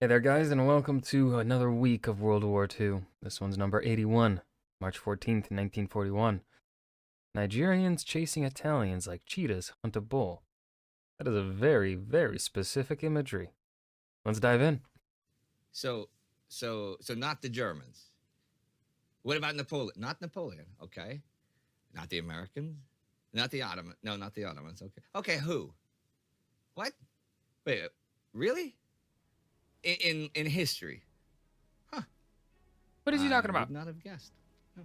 Hey there, guys, and welcome to another week of World War II. This one's number 81, March 14th, 1941. Nigerians chasing Italians like cheetahs hunt a bull. That is a very, very specific imagery. Let's dive in. So, so not the Germans. What about Napoleon? Not Napoleon. Okay. Not the Americans. Not the Ottoman. No, not the Ottomans. Okay. Okay. Who? What? Wait. Really? In history? Huh. What is he I talking about? would not have guessed. No.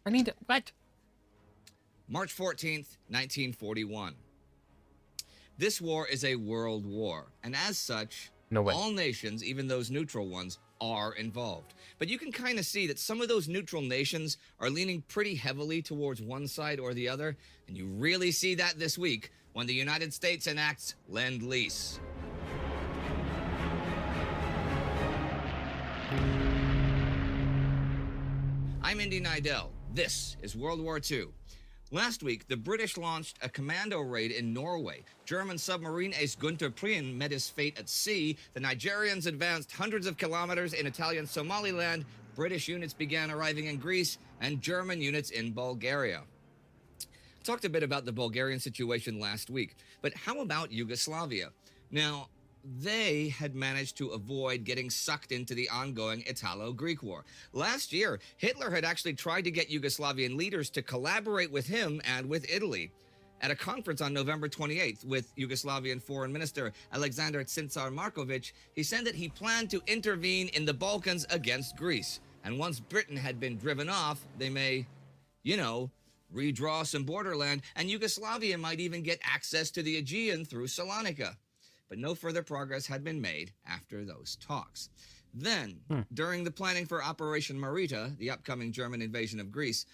I need to. What? March 14th, 1941. This war is a world war, and as such, No way. all nations, even those neutral ones, are involved. But you can kind of see that some of those neutral nations are leaning pretty heavily towards one side or the other, and you really see that this week when the United States enacts Lend-Lease. I'm Indy Nidell. This is World War II. Last week, the British launched a commando raid in Norway. German submarine ace Gunther Prien met his fate at sea. The Nigerians advanced hundreds of kilometers in Italian Somaliland. British units began arriving in Greece, and German units in Bulgaria. I talked a bit about the Bulgarian situation last week, but how about Yugoslavia? Now, they had managed to avoid getting sucked into the ongoing Italo-Greek war. Last year, Hitler had actually tried to get Yugoslavian leaders to collaborate with him and with Italy. At a conference on November 28th with Yugoslavian Foreign Minister Aleksandar Markovic, he said that he planned to intervene in the Balkans against Greece. And once Britain had been driven off, they may, redraw some borderland, and Yugoslavia might even get access to the Aegean through Salonika. But no further progress had been made after those talks. Then, during the planning for Operation Marita, the upcoming German invasion of Greece,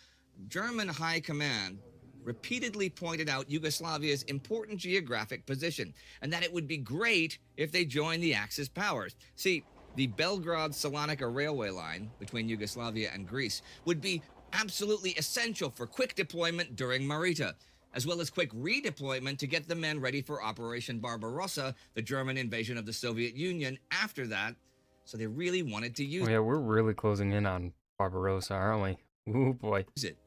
German High Command repeatedly pointed out Yugoslavia's important geographic position, and that it would be great if they joined the Axis powers. See, the Belgrade-Salonika railway line between Yugoslavia and Greece would be absolutely essential for quick deployment during Marita, as well as quick redeployment to get the men ready for Operation Barbarossa, the German invasion of the Soviet Union after that. So they really wanted to use Yeah, we're really closing in on Barbarossa, aren't we? Ooh, boy. it.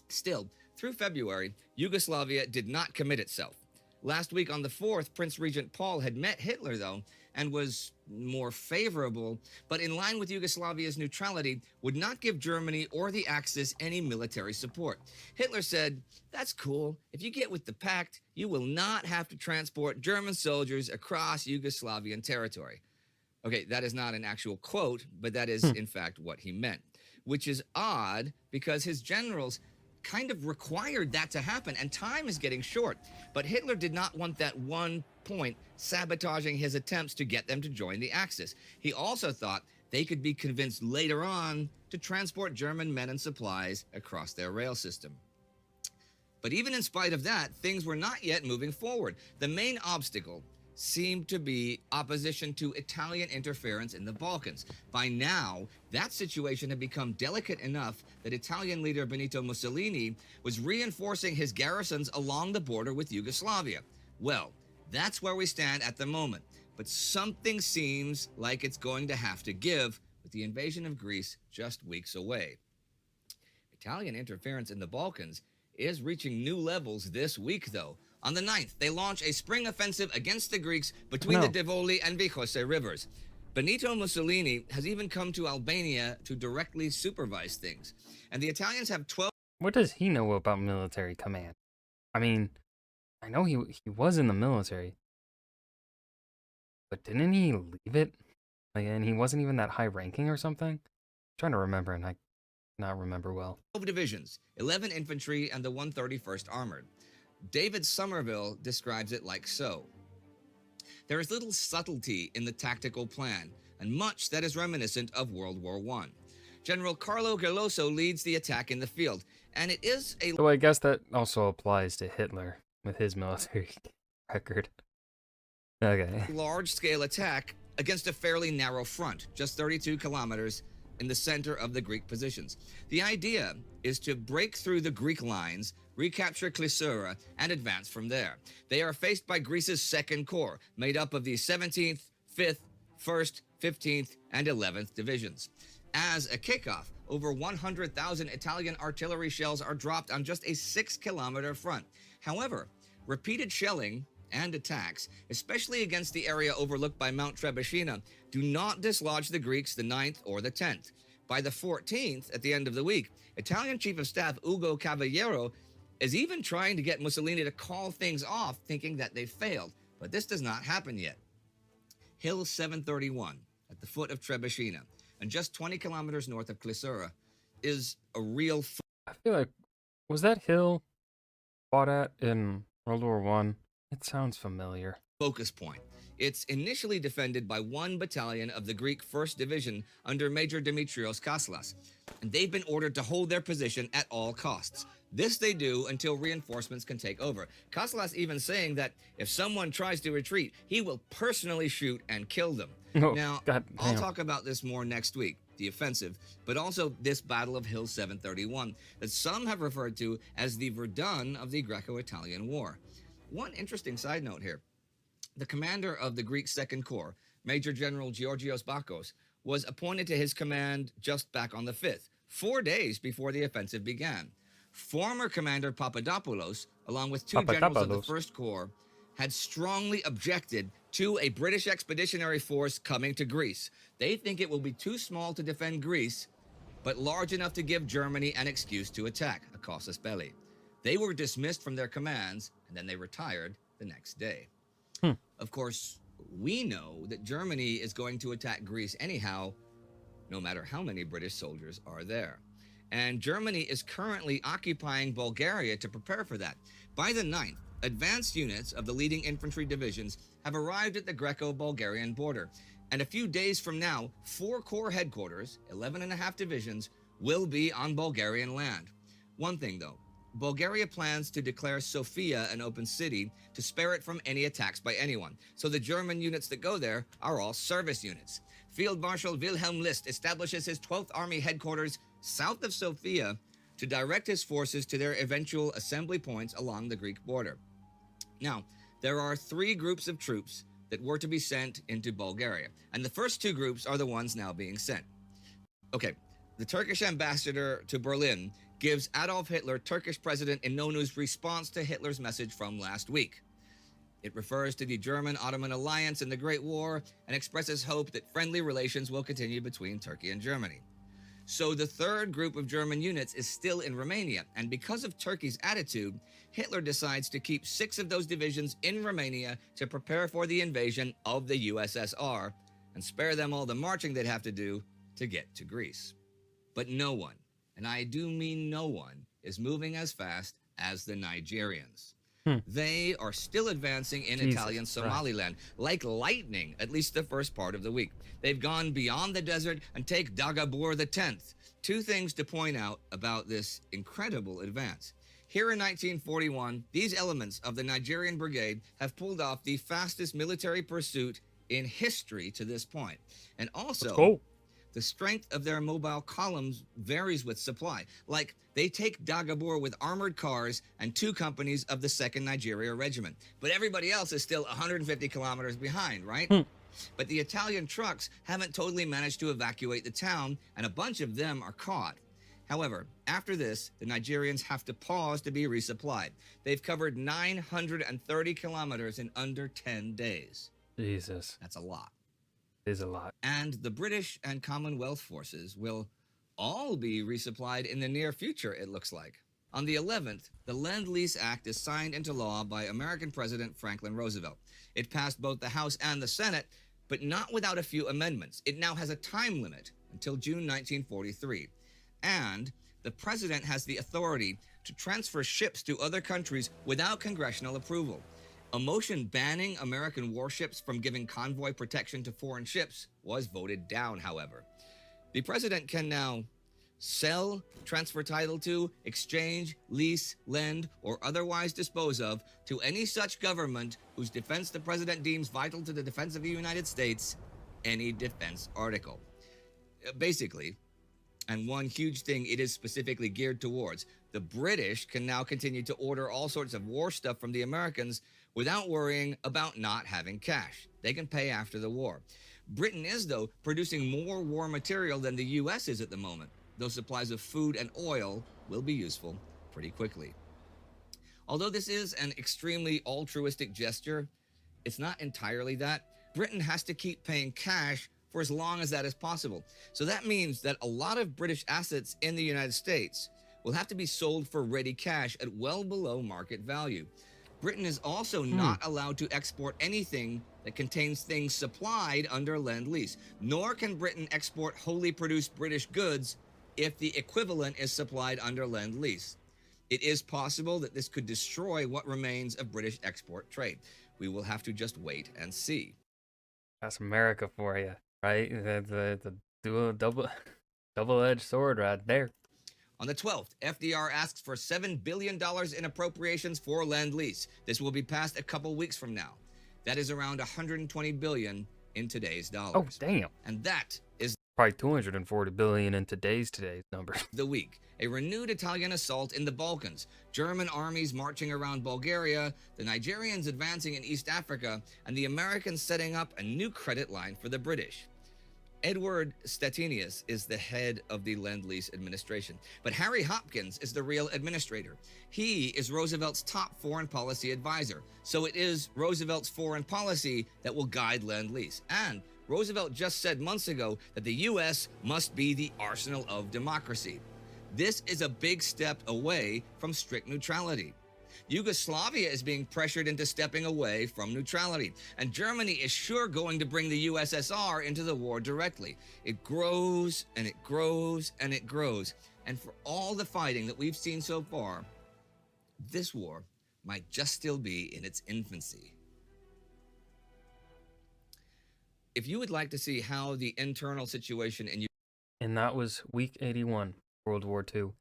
Still, through February, Yugoslavia did not commit itself. Last week on the 4th, Prince Regent Paul had met Hitler, though, and was more favorable, but in line with Yugoslavia's neutrality, would not give Germany or the Axis any military support. Hitler said, "That's cool. If you get with the pact, you will not have to transport German soldiers across Yugoslavian territory." Okay, that is not an actual quote, but that is, in fact, what he meant, which is odd because his generals kind of required that to happen, and time is getting short. But Hitler did not want that one point sabotaging his attempts to get them to join the Axis. He also thought they could be convinced later on to transport German men and supplies across their rail system. But even in spite of that, things were not yet moving forward. The main obstacle seemed to be opposition to Italian interference in the Balkans. By now, that situation had become delicate enough that Italian leader Benito Mussolini was reinforcing his garrisons along the border with Yugoslavia. Well, that's where we stand at the moment. But something seems like it's going to have to give with the invasion of Greece just weeks away. Italian interference in the Balkans is reaching new levels this week, though. On the 9th, they launch a spring offensive against the Greeks between the Devoli and Vihose rivers. Benito Mussolini has even come to Albania to directly supervise things. And the Italians have 12... What does he know about military command? I mean, I know he was in the military, but didn't he leave it? And he wasn't even that high ranking or something? I'm trying to remember, and I not remember well. 12 divisions, 11 infantry, and the 131st Armored. David Somerville describes it like so. There is little subtlety in the tactical plan, and much that is reminiscent of World War I. General Carlo Geloso leads the attack in the field, and it is a... So I guess that also applies to Hitler with his military record. Okay. large-scale attack against a fairly narrow front, just 32 kilometers in the center of the Greek positions. The idea is to break through the Greek lines, recapture Klissura, and advance from there. They are faced by Greece's Second Corps, made up of the 17th, 5th, 1st, 15th, and 11th Divisions. As a kickoff, over 100,000 Italian artillery shells are dropped on just a 6-kilometer front. However, repeated shelling and attacks, especially against the area overlooked by Mount Trebishina, do not dislodge the Greeks the 9th or the 10th. By the 14th, at the end of the week, Italian Chief of Staff Ugo Cavaliero is even trying to get Mussolini to call things off, thinking that they failed. But this does not happen yet. Hill 731, at the foot of Trebishina, and just 20 kilometers north of Klissura, is a real I feel like, was that hill fought at in World War One? It sounds familiar. focus point. It's initially defended by 1 battalion of the Greek 1st Division under Major Dimitrios Kaslas, and they've been ordered to hold their position at all costs. This they do until reinforcements can take over. Kaslas even saying that if someone tries to retreat, he will personally shoot and kill them. Oh, Now, God I'll damn. talk about this more next week, the offensive, but also this Battle of Hill 731 that some have referred to as the Verdun of the Greco-Italian War. One interesting side note here. The commander of the Greek Second Corps, Major General Georgios Bakos, was appointed to his command just back on the 5th, 4 days before the offensive began. Former Commander Papadopoulos, along with 2 generals of the Papadopoulos. First Corps, had strongly objected to a British expeditionary force coming to Greece. They think it will be too small to defend Greece, but large enough to give Germany an excuse to attack, a casus belli. They were dismissed from their commands, and then they retired the next day. Of course, we know that Germany is going to attack Greece anyhow, no matter how many British soldiers are there. And Germany is currently occupying Bulgaria to prepare for that. By the 9th, advanced units of the leading infantry divisions have arrived at the Greco-Bulgarian border. And a few days from now, 4 corps headquarters, 11.5 divisions, will be on Bulgarian land. One thing though, Bulgaria plans to declare Sofia an open city to spare it from any attacks by anyone. So the German units that go there are all service units. Field Marshal Wilhelm List establishes his 12th Army headquarters south of Sofia to direct his forces to their eventual assembly points along the Greek border. Now, there are 3 groups of troops that were to be sent into Bulgaria, and the first 2 groups are the ones now being sent. Okay, the Turkish ambassador to Berlin gives Adolf Hitler Turkish President Inonnu's response to Hitler's message from last week. It refers to the German-Ottoman alliance in the Great War and expresses hope that friendly relations will continue between Turkey and Germany. So the 3rd group of German units is still in Romania, and because of Turkey's attitude, Hitler decides to keep 6 of those divisions in Romania to prepare for the invasion of the USSR and spare them all the marching they'd have to do to get to Greece. But no one, and I do mean no one, is moving as fast as the Nigerians. They are still advancing in Jesus Italian Christ. Somaliland like lightning, at least the first part of the week. They've gone beyond the desert and take Dagabur the 10th. 2 things to point out about this incredible advance. Here in 1941, these elements of the Nigerian Brigade have pulled off the fastest military pursuit in history to this point. And also, Go. the strength of their mobile columns varies with supply. Like, they take Dagabur with armored cars and 2 companies of the 2nd Nigeria Regiment. But everybody else is still 150 kilometers behind, right? But the Italian trucks haven't totally managed to evacuate the town, and a bunch of them are caught. However, after this, the Nigerians have to pause to be resupplied. They've covered 930 kilometers in under 10 days. Jesus. That's a lot. Is a lot. And the British and Commonwealth forces will all be resupplied in the near future, it looks like. On the 11th, the Lend-Lease Act is signed into law by American President Franklin Roosevelt. It passed both the House and the Senate, but not without a few amendments. It now has a time limit until June 1943. And the president has the authority to transfer ships to other countries without congressional approval. A motion banning American warships from giving convoy protection to foreign ships was voted down, however. The president can now sell, transfer title to, exchange, lease, lend, or otherwise dispose of to any such government whose defense the president deems vital to the defense of the United States, any defense article. Basically, and one huge thing it is specifically geared towards, the British can now continue to order all sorts of war stuff from the Americans without worrying about not having cash. They can pay after the war. Britain is, though, producing more war material than the US is at the moment. Those supplies of food and oil will be useful pretty quickly. Although this is an extremely altruistic gesture, it's not entirely that. Britain has to keep paying cash for as long as that is possible. So that means that a lot of British assets in the United States will have to be sold for ready cash at well below market value. Britain is also not allowed to export anything that contains things supplied under Lend-Lease, nor can Britain export wholly produced British goods if the equivalent is supplied under Lend-Lease. It is possible that this could destroy what remains of British export trade. We will have to just wait and see. That's America for you, right? The dual double-edged sword right there. On the 12th, FDR asks for $7 billion in appropriations for Lend-Lease. This will be passed a couple weeks from now. That is around $120 billion in today's dollars. Oh, damn. And that is Probably 240 billion in today's numbers. the week. A renewed Italian assault in the Balkans, German armies marching around Bulgaria, the Nigerians advancing in East Africa, and the Americans setting up a new credit line for the British. Edward Stettinius is the head of the Lend-Lease administration, but Harry Hopkins is the real administrator. He is Roosevelt's top foreign policy advisor, so it is Roosevelt's foreign policy that will guide Lend-Lease. And Roosevelt just said months ago that the U.S. must be the arsenal of democracy. This is a big step away from strict neutrality. Yugoslavia is being pressured into stepping away from neutrality, and Germany is sure going to bring the USSR into the war directly. It grows and it grows and it grows, and for all the fighting that we've seen so far, this war might just still be in its infancy. If you would like to see how the internal situation in And that was week 81, World War II,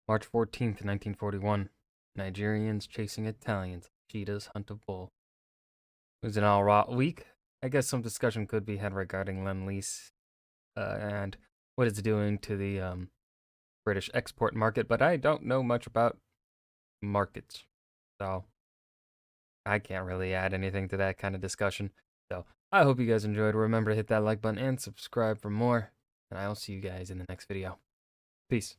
March 14th, 1941. Nigerians chasing Italians. Cheetahs hunt a bull. It was an all-right week. I guess some discussion could be had regarding Lend-Lease and what it's doing to the British export market, but I don't know much about markets, so I can't really add anything to that kind of discussion. So I hope you guys enjoyed. Remember to hit that like button and subscribe for more, and I'll see you guys in the next video. Peace.